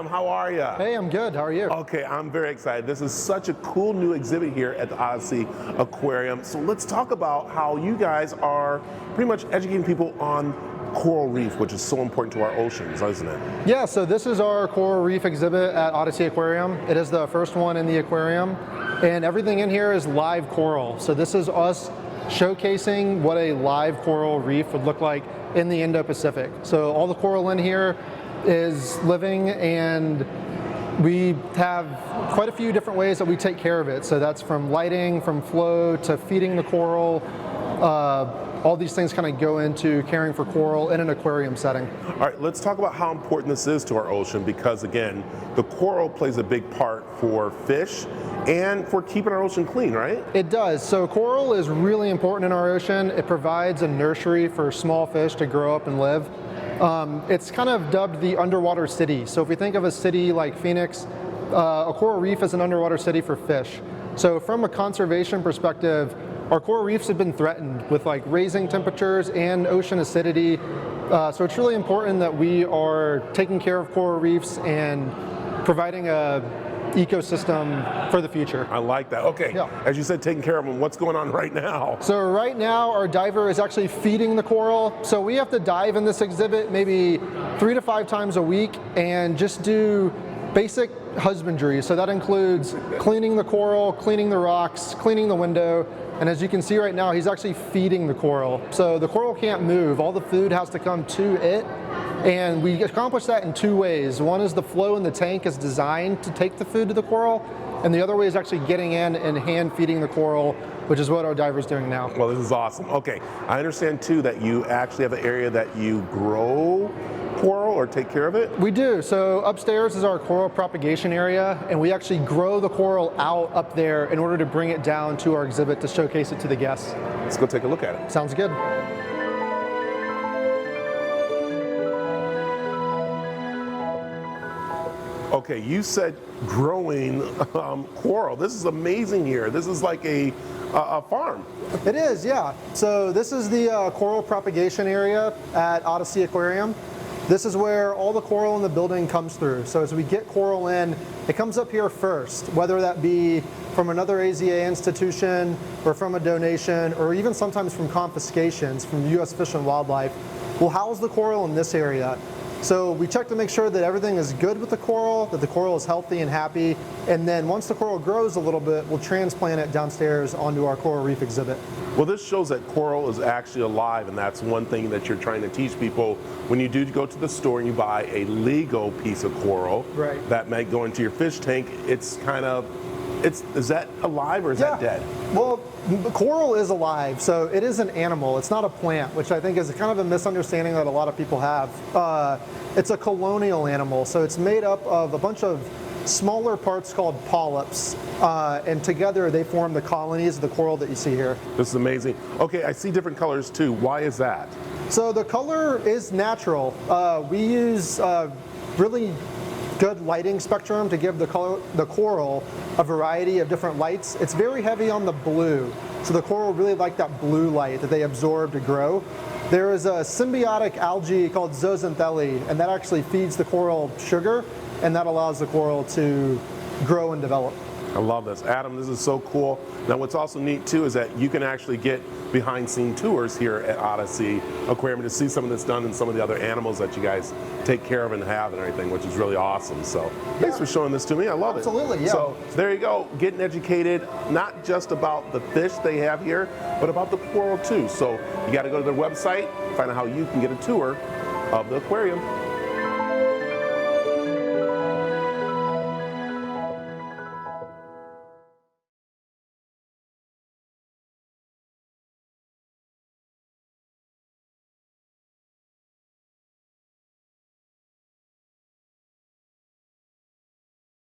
Adam, how are you? Hey, I'm good. How are you? Okay, I'm very excited. This is such a cool new exhibit here at the OdySea Aquarium. So let's talk about how you guys are pretty much educating people on coral reef, which is so important to our oceans, isn't it? Yeah, so this is our coral reef exhibit at OdySea Aquarium. It is the first one in the aquarium, and everything in here is live coral. So this is us showcasing what a live coral reef would look like in the Indo-Pacific. So all the coral in here is living, and we have quite a few different ways that we take care of it. So that's from lighting, from flow, to feeding the coral. All these things kind of go into caring for coral in an aquarium setting. All right, let's talk about how important this is to our ocean, because again, the coral plays a big part for fish and for keeping our ocean clean, right? It does. So coral is really important in our ocean. It provides a nursery for small fish to grow up and live. It's kind of dubbed the underwater city. So if we think of a city like Phoenix, a coral reef is an underwater city for fish. So from a conservation perspective, our coral reefs have been threatened with like raising temperatures and ocean acidity. So it's really important that we are taking care of coral reefs and providing a ecosystem for the future. I like that. Okay, Yeah. As you said, taking care of them, what's going on right now? So right now our diver is actually feeding the coral. So we have to dive in this exhibit maybe 3 to 5 times a week and just do basic husbandry. So that includes cleaning the coral, cleaning the rocks, cleaning the window. And as you can see right now, he's actually feeding the coral. So the coral can't move. All the food has to come to it. And we accomplish that in 2 ways. One is the flow in the tank is designed to take the food to the coral. And the other way is actually getting in and hand feeding the coral, which is what our diver's doing now. Well, this is awesome. Okay, I understand too that you actually have an area that you grow coral or take care of it? We do. So upstairs is our coral propagation area, and we actually grow the coral out up there in order to bring it down to our exhibit to showcase it to the guests. Let's go take a look at it. Sounds good. Okay, you said growing coral. This is amazing here. This is like a farm. It is, yeah. So this is the coral propagation area at OdySea Aquarium. This is where all the coral in the building comes through. So as we get coral in, it comes up here first, whether that be from another AZA institution or from a donation or even sometimes from confiscations from U.S. Fish and Wildlife. We'll house the coral in this area. So we check to make sure that everything is good with the coral, that the coral is healthy and happy, and then once the coral grows a little bit, we'll transplant it downstairs onto our coral reef exhibit. Well, this shows that coral is actually alive, and that's one thing that you're trying to teach people. When you do go to the store and you buy a Lego piece of coral, right, that might go into your fish tank, it's kind of, is that alive or is that dead? Well, the coral is alive, so it is an animal. It's not a plant, which I think is kind of a misunderstanding that a lot of people have. It's a colonial animal, so it's made up of a bunch of smaller parts called polyps, and together they form the colonies of the coral that you see here. This is amazing. Okay, I see different colors too. Why is that? So the color is natural. We use really good lighting spectrum to give the coral a variety of different lights. It's very heavy on the blue, so the coral really like that blue light that they absorb to grow. There is a symbiotic algae called zooxanthellae, and that actually feeds the coral sugar, and that allows the coral to grow and develop. I love this. Adam, this is so cool. Now what's also neat too is that you can actually get behind scene tours here at OdySea Aquarium to see some of this done and some of the other animals that you guys take care of and have and everything, which is really awesome. So thanks for showing this to me. I love it. Absolutely, yeah. So there you go, getting educated, not just about the fish they have here, but about the coral too. So you got to go to their website, find out how you can get a tour of the aquarium.